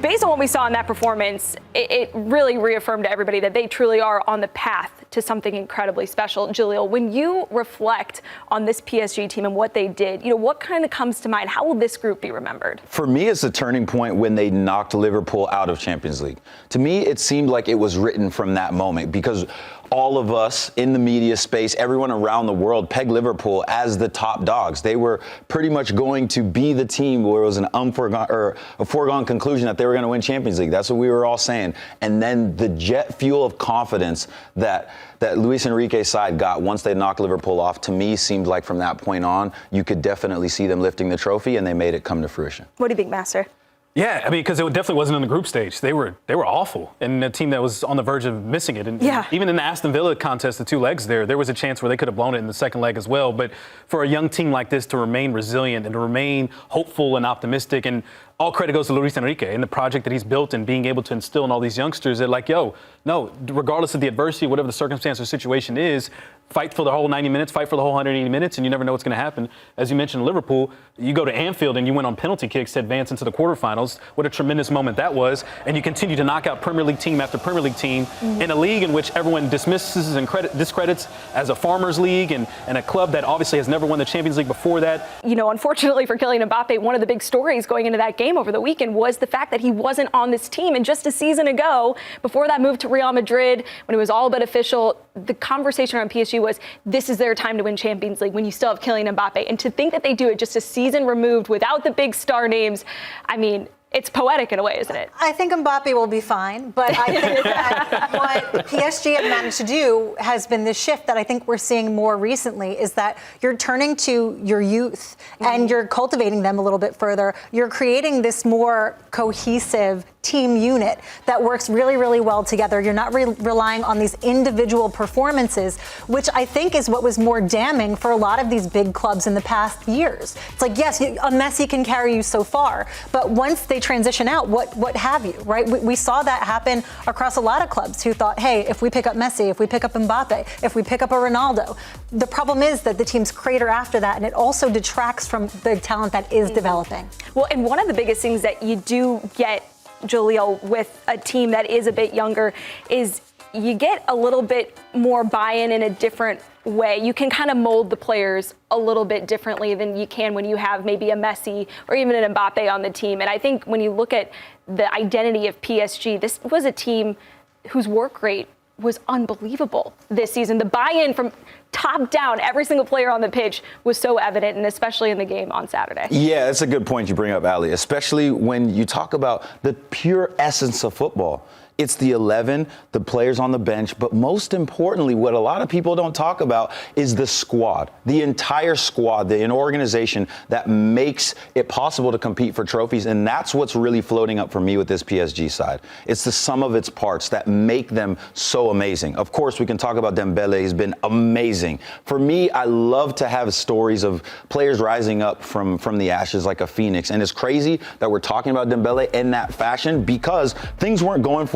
based on what we saw in that performance, it really reaffirmed to everybody that they truly are on the path to something incredibly special. Jalil, when you reflect on this PSG team and what they did, what kind of comes to mind? How will this group be remembered? For me, it's a turning point when they knocked Liverpool out of Champions League. To me, it seemed like it was written from that moment because all of us in the media space, everyone around the world pegged Liverpool as the top dogs. They were pretty much going to be the team where it was a foregone conclusion that they were going to win Champions League. That's what we were all saying. And then the jet fuel of confidence that Luis Enrique's side got once they knocked Liverpool off, to me, seemed like from that point on, you could definitely see them lifting the trophy, and they made it come to fruition. What do you think, Master? Yeah, I mean, because it definitely wasn't in the group stage. They were awful, and a team that was on the verge of missing it. And even in the Aston Villa contest, the 2 legs there was a chance where they could have blown it in the second leg as well. But for a young team like this to remain resilient and to remain hopeful and optimistic, and all credit goes to Luis Enrique and the project that he's built and being able to instill in all these youngsters that, like, no, regardless of the adversity, whatever the circumstance or situation is, fight for the whole 90 minutes, fight for the whole 180 minutes, and you never know what's going to happen. As you mentioned, Liverpool, you go to Anfield and you win on penalty kicks to advance into the quarterfinals. What a tremendous moment that was. And you continue to knock out Premier League team after Premier League team in a league in which everyone dismisses and discredits as a farmers league and a club that obviously has never won the Champions League before that. Unfortunately for Kylian Mbappé, one of the big stories going into that game over the weekend was the fact that he wasn't on this team. And just a season ago, before that move to Real Madrid, when it was all but official, the conversation around PSG was, this is their time to win Champions League when you still have Kylian Mbappé. And to think that they do it just a season removed without the big star names, I mean, it's poetic in a way, isn't it? I think Mbappé will be fine, but I think that what PSG have managed to do has been this shift that I think we're seeing more recently, is that you're turning to your youth and you're cultivating them a little bit further. You're creating this more cohesive team unit that works really, really well together. You're not relying on these individual performances, which I think is what was more damning for a lot of these big clubs in the past years. It's like, yes, a Messi can carry you so far, but once they transition out, what have you, right? We saw that happen across a lot of clubs who thought, hey, if we pick up Messi, if we pick up Mbappe, if we pick up a Ronaldo, the problem is that the teams crater after that, and it also detracts from the talent that is developing. Well, and one of the biggest things that you do get, Jalil, with a team that is a bit younger is you get a little bit more buy-in in a different way. You can kind of mold the players a little bit differently than you can when you have maybe a Messi or even an Mbappe on the team. And I think when you look at the identity of PSG, this was a team whose work rate was unbelievable this season. The buy-in from top down, every single player on the pitch was so evident, and especially in the game on Saturday. Yeah, that's a good point you bring up, Aly, especially when you talk about the pure essence of football. It's the 11, the players on the bench, but most importantly, what a lot of people don't talk about is the squad, the entire squad, the organization that makes it possible to compete for trophies, and that's what's really floating up for me with this PSG side. It's the sum of its parts that make them so amazing. Of course, we can talk about Dembélé. He's been amazing. For me, I love to have stories of players rising up from the ashes like a phoenix, and it's crazy that we're talking about Dembélé in that fashion because things weren't going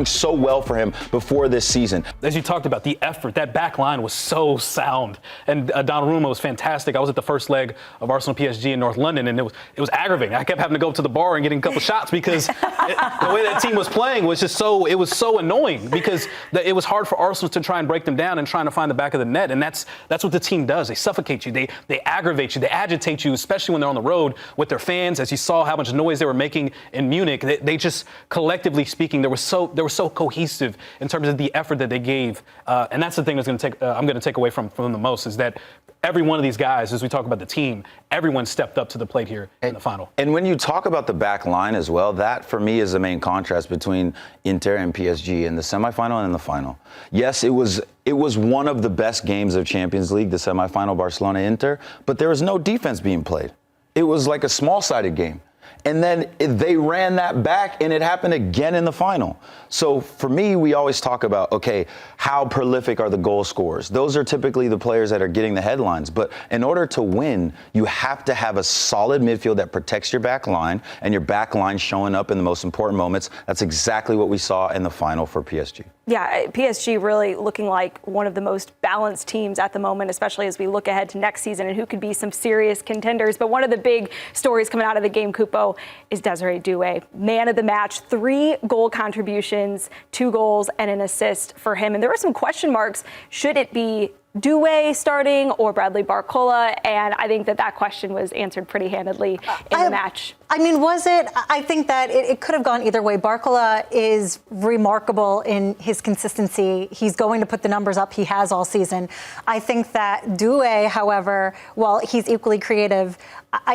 so well for him before this season. As you talked about, the effort, that back line was so sound. And Donnarumma was fantastic. I was at the first leg of Arsenal PSG in North London, and it was aggravating. I kept having to go up to the bar and getting a couple shots because the way that team was playing was just it was so annoying because it was hard for Arsenal to try and break them down and trying to find the back of the net. And that's what the team does. They suffocate you. They aggravate you. They agitate you, especially when they're on the road with their fans. As you saw how much noise they were making in Munich, they just collectively speaking, they were so cohesive in terms of the effort that they gave, and that's the thing that's I'm going to take away from them the most is that every one of these guys, as we talk about the team, everyone stepped up to the plate here in the final. And when you talk about the back line as well, that for me is the main contrast between Inter and PSG in the semifinal and in the final. Yes, it was one of the best games of Champions League, the semifinal Barcelona-Inter, but there was no defense being played. It was like a small-sided game. And then they ran that back, and it happened again in the final. So for me, we always talk about, okay, how prolific are the goal scorers? Those are typically the players that are getting the headlines. But in order to win, you have to have a solid midfield that protects your back line, and your back line showing up in the most important moments. That's exactly what we saw in the final for PSG. Yeah, PSG really looking like one of the most balanced teams at the moment, especially as we look ahead to next season and who could be some serious contenders. But one of the big stories coming out of the game, Cupo, is Désiré Doué. Man of the match, 3 goal contributions, 2 goals and an assist for him. And there were some question marks. Should it be Doué starting or Bradley Barcola? And I think that question was answered pretty handedly in the match. I mean, was it? I think that it could have gone either way. Barcola is remarkable in his consistency. He's going to put the numbers up he has all season. I think that Doué, however, while he's equally creative,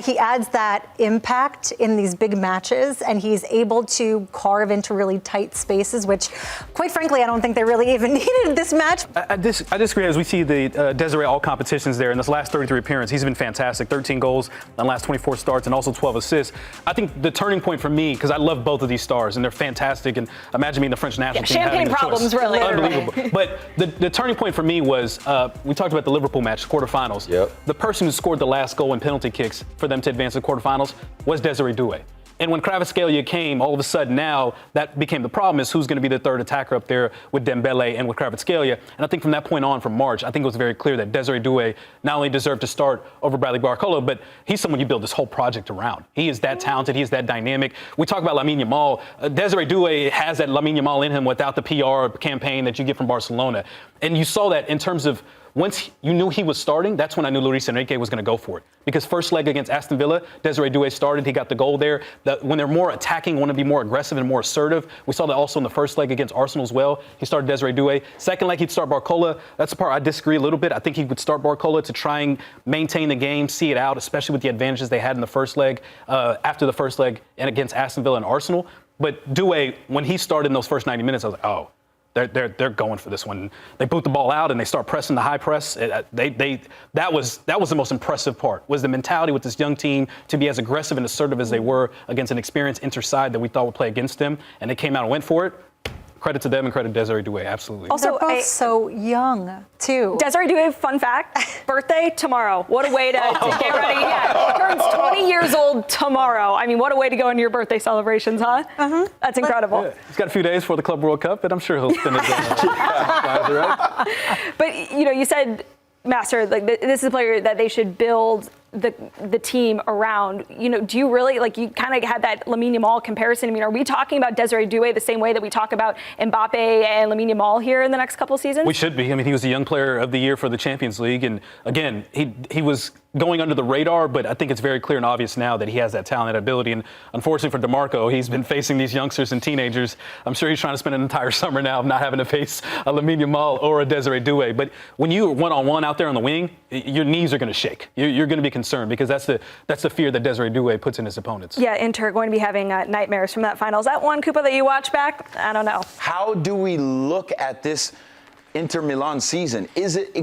he adds that impact in these big matches, and he's able to carve into really tight spaces, which, quite frankly, I don't think they really even needed this match. I disagree. As we see the Désiré all competitions there in this last 33 appearances, he's been fantastic. 13 goals in the last 24 starts and also 12 assists. I think the turning point for me, because I love both of these stars and they're fantastic, and imagine being the French national team. Champagne problems, really. Unbelievable. But the turning point for me was, we talked about the Liverpool match, quarterfinals. Yep. The person who scored the last goal in penalty kicks for them to advance to the quarterfinals was Désiré Doué. And when Kvaratskhelia came, all of a sudden now that became the problem, is who's going to be the third attacker up there with Dembélé and with Kvaratskhelia. And I think from that point on, from March, I think it was very clear that Désiré Doué not only deserved to start over Bradley Barcola, but he's someone you build this whole project around. He is that talented. He is that dynamic. We talk about Lamine Yamal. Désiré Doué has that Lamine Yamal in him without the PR campaign that you get from Barcelona. And you saw that in terms of once you knew he was starting, that's when I knew Luis Enrique was going to go for it. Because first leg against Aston Villa, Désiré Doué started. He got the goal there. When they're more attacking, want to be more aggressive and more assertive. We saw that also in the first leg against Arsenal as well. He started Désiré Doué. Second leg, he'd start Barcola. That's the part I disagree a little bit. I think he would start Barcola to try and maintain the game, see it out, especially with the advantages they had in the first leg, after the first leg and against Aston Villa and Arsenal. But Doué, when he started in those first 90 minutes, I was like, oh, they're going for this one. They boot the ball out and they start pressing the high press. That was the most impressive part, was the mentality with this young team to be as aggressive and assertive as they were against an experienced Inter side that we thought would play against them, and they came out and went for it. Credit to them and credit to Désiré Doué, absolutely. Also, they're both so young, too. Désiré Doué, fun fact, birthday tomorrow. What a way to get ready. Yeah, turns 20 years old tomorrow. I mean, what a way to go into your birthday celebrations, huh? That's incredible. Yeah. He's got a few days for the Club World Cup, but I'm sure he'll spend his right? But, you said, Master, like this is a player that they should build the team around. Do you really, you kind of had that Lamine Yamal comparison? I mean, are we talking about Désiré Doué the same way that we talk about Mbappé and Lamine Yamal here in the next couple of seasons? We should be. I mean, he was the young player of the year for the Champions League. And again, he was going under the radar, but I think it's very clear and obvious now that he has that talent and ability. And unfortunately for DeMarco, he's been facing these youngsters and teenagers. I'm sure he's trying to spend an entire summer now of not having to face a Lamine Yamal or a Désiré Doué. But when you're one-on-one out there on the wing, your knees are going to shake. You're going to be concerned, because that's the fear that Désiré Doué puts in his opponents. Yeah, Inter going to be having nightmares from that final. Is that one, Cupo, that you watch back? I don't know. How do we look at this Inter Milan season?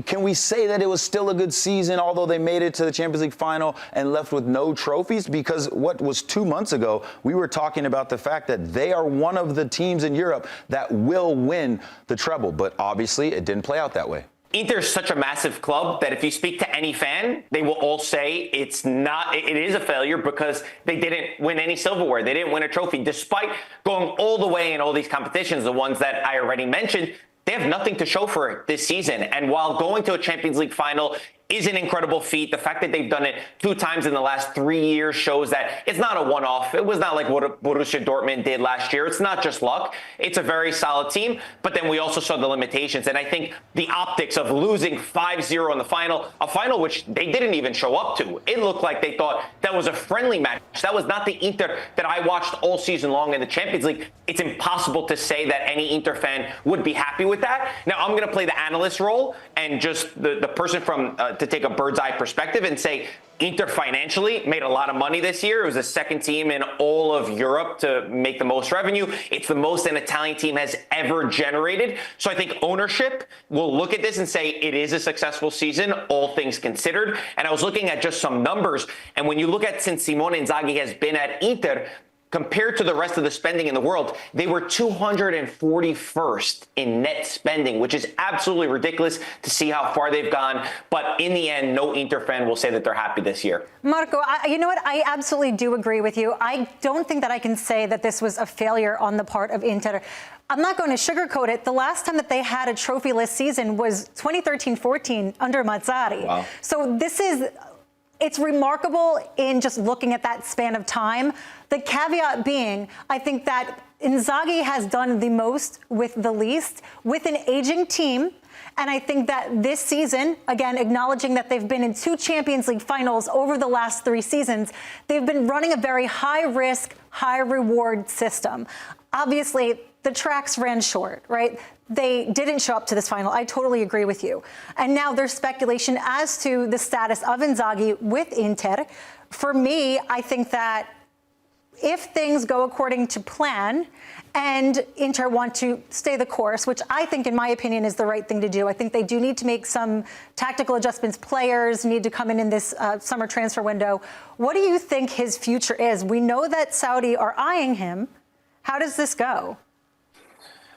Can we say that it was still a good season, although they made it to the Champions League final and left with no trophies? Because what was 2 months ago, we were talking about the fact that they are one of the teams in Europe that will win the treble. But obviously, it didn't play out that way. Inter is such a massive club that if you speak to any fan, they will all say it is a failure because they didn't win any silverware. They didn't win a trophy, despite going all the way in all these competitions, the ones that I already mentioned. They have nothing to show for it this season. And while going to a Champions League final is an incredible feat, the fact that they've done it 2 times in the last 3 years shows that it's not a one-off. It was not like what Borussia Dortmund did last year. It's not just luck. It's a very solid team. But then we also saw the limitations. And I think the optics of losing 5-0 in the final, a final which they didn't even show up to. It looked like they thought that was a friendly match. That was not the Inter that I watched all season long in the Champions League. It's impossible to say that any Inter fan would be happy with that. Now, I'm going to play the analyst role and just the person from to take a bird's eye perspective and say Inter financially made a lot of money this year. It was the second team in all of Europe to make the most revenue. It's the most an Italian team has ever generated. So I think ownership will look at this and say it is a successful season, all things considered. And I was looking at just some numbers. And when you look at since Simone Inzaghi has been at Inter, compared to the rest of the spending in the world, they were 241st in net spending, which is absolutely ridiculous to see how far they've gone. But in the end, no Inter fan will say that they're happy this year. Marco, you know what? I absolutely do agree with you. I don't think that I can say that this was a failure on the part of Inter. I'm not going to sugarcoat it. The last time that they had a trophyless season was 2013-14 under Mazzarri. Wow. So it's remarkable in just looking at that span of time. The caveat being, I think that Inzaghi has done the most with the least, with an aging team. And I think that this season, again, acknowledging that they've been in 2 Champions League finals over the last 3 seasons, they've been running a very high-risk, high-reward system. Obviously, the tracks ran short, right? They didn't show up to this final. I totally agree with you. And now there's speculation as to the status of Inzaghi with Inter. For me, I think that if things go according to plan and Inter want to stay the course, which I think, in my opinion, is the right thing to do. I think they do need to make some tactical adjustments. Players need to come in this summer transfer window. What do you think his future is? We know that Saudi are eyeing him. How does this go?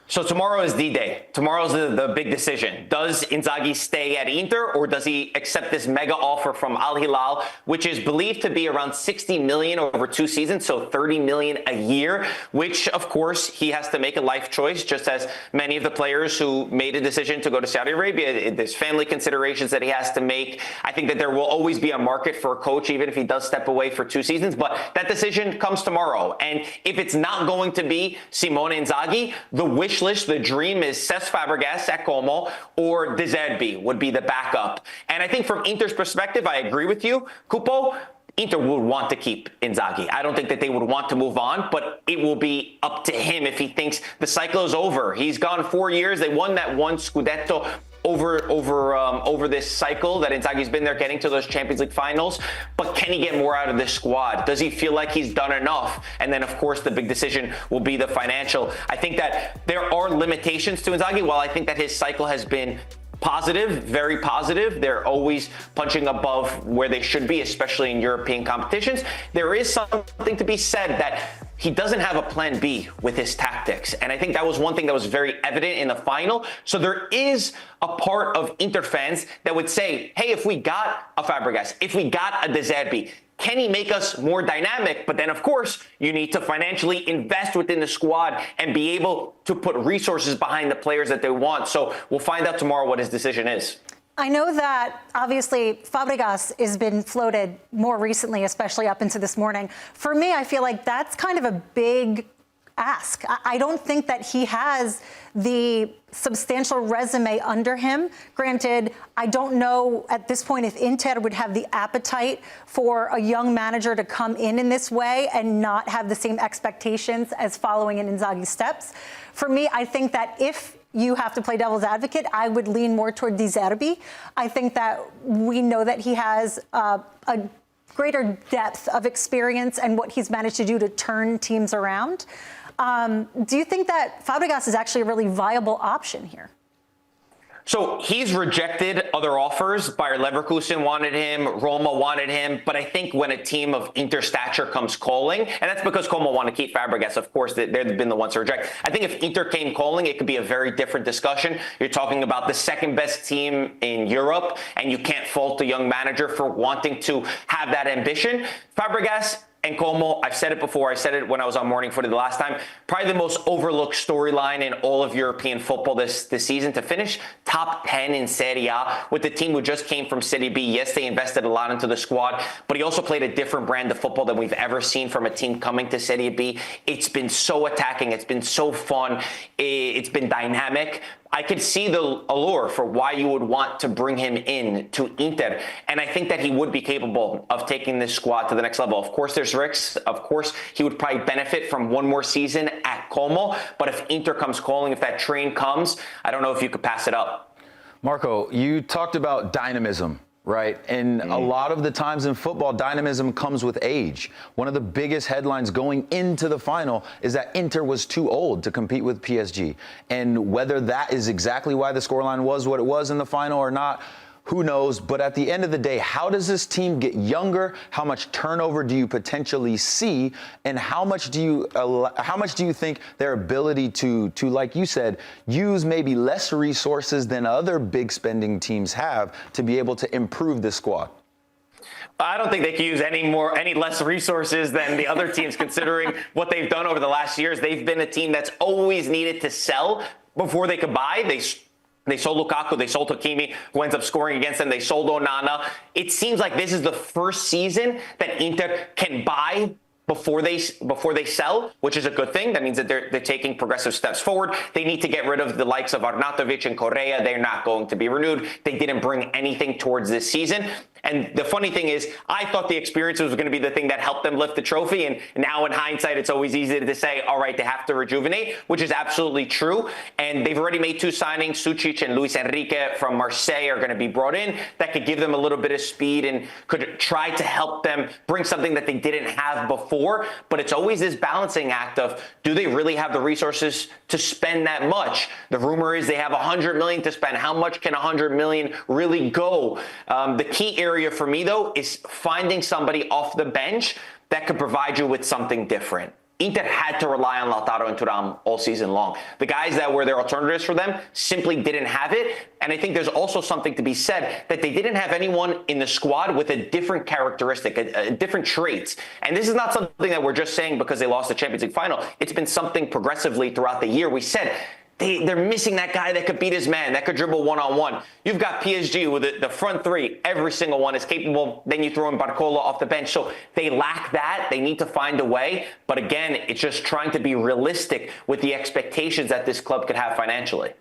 So tomorrow is D-Day. Tomorrow's the big decision. Does Inzaghi stay at Inter, or does he accept this mega offer from Al Hilal, which is believed to be around 60 million over 2 seasons, so 30 million a year, which of course he has to make a life choice, just as many of the players who made a decision to go to Saudi Arabia. There's family considerations that he has to make. I think that there will always be a market for a coach, even if he does step away for 2 seasons, but that decision comes tomorrow. And if it's not going to be Simone Inzaghi, the wish list, the dream is Cesc Fàbregas at Como, or Désiré would be the backup. And I think from Inter's perspective, I agree with you, Cupo. Inter would want to keep Inzaghi. I don't think that they would want to move on, but it will be up to him if he thinks the cycle is over. He's gone 4 years. They won that 1 Scudetto over this cycle that Inzaghi's been there, getting to those Champions League finals. But can he get more out of this squad? Does he feel like he's done enough? And then, of course, the big decision will be the financial. I think that there are limitations to Inzaghi. While I think that his cycle has been positive, very positive. They're always punching above where they should be, especially in European competitions. There is something to be said that he doesn't have a plan B with his tactics. And I think that was one thing that was very evident in the final. So there is a part of Inter fans that would say, hey, if we got a Fàbregas, if we got a Désiré, can he make us more dynamic? But then, of course, you need to financially invest within the squad and be able to put resources behind the players that they want. So we'll find out tomorrow what his decision is. I know that, obviously, Fàbregas has been floated more recently, especially up into this morning. For me, I feel like that's kind of a big ask. I don't think that he has the substantial resume under him. Granted, I don't know at this point if Inter would have the appetite for a young manager to come in this way and not have the same expectations as following in Inzaghi's steps. For me, I think that if you have to play devil's advocate, I would lean more toward Désiré. I think that we know that he has a greater depth of experience and what he's managed to do to turn teams around. Do you think that Fàbregas is actually a really viable option here? So he's rejected other offers. Bayer Leverkusen wanted him, Roma wanted him, but I think when a team of Inter stature comes calling, and that's because Como want to keep Fàbregas, of course, they've been the ones to reject. I think if Inter came calling, it could be a very different discussion. You're talking about the second best team in Europe, and you can't fault the young manager for wanting to have that ambition. Fàbregas and Como, I've said it before, I said it when I was on Morning Footy the last time, probably the most overlooked storyline in all of European football this season, to finish top 10 in Serie A with the team who just came from Serie B. Yes, they invested a lot into the squad, but he also played a different brand of football than we've ever seen from a team coming to Serie B. It's been so attacking. It's been so fun. It's been dynamic. I could see the allure for why you would want to bring him in to Inter. And I think that he would be capable of taking this squad to the next level. Of course, there's risks. Of course, he would probably benefit from one more season at Como. But if Inter comes calling, if that train comes, I don't know if you could pass it up. Marco, you talked about dynamism. Right. And a lot of the times in football, dynamism comes with age. One of the biggest headlines going into the final is that Inter was too old to compete with PSG. And whether that is exactly why the scoreline was what it was in the final or not, who knows? But at the end of the day, how does this team get younger? How much turnover do you potentially see? And how much do you think their ability to, like you said, use maybe less resources than other big spending teams have to be able to improve this squad? I don't think they can use any less resources than the other teams, considering what they've done over the last years. They've been a team that's always needed to sell before they could buy. They sold Lukaku, they sold Hakimi, who ends up scoring against them. They sold Onana. It seems like this is the first season that Inter can buy before they sell, which is a good thing. That means that they're taking progressive steps forward. They need to get rid of the likes of Arnautovic and Correa. They're not going to be renewed. They didn't bring anything towards this season. And the funny thing is, I thought the experience was going to be the thing that helped them lift the trophy. And now in hindsight, it's always easy to say, all right, they have to rejuvenate, which is absolutely true. And they've already made 2 signings. Sucic and Luis Enrique from Marseille are going to be brought in. That could give them a little bit of speed and could try to help them bring something that they didn't have before. But it's always this balancing act of, do they really have the resources to spend that much? The rumor is they have $100 million to spend. How much can $100 million really go? The key area for me, though, is finding somebody off the bench that could provide you with something different. Inter had to rely on Lautaro and Thuram all season long. The guys that were their alternatives for them simply didn't have it. And I think there's also something to be said that they didn't have anyone in the squad with a different characteristic, a different traits. And this is not something that we're just saying because they lost the Champions League final. It's been something progressively throughout the year. We said, they're missing that guy that could beat his man, that could dribble one-on-one. You've got PSG with the front three. Every single one is capable. Then you throw in Barcola off the bench. So they lack that. They need to find a way. But again, it's just trying to be realistic with the expectations that this club could have financially.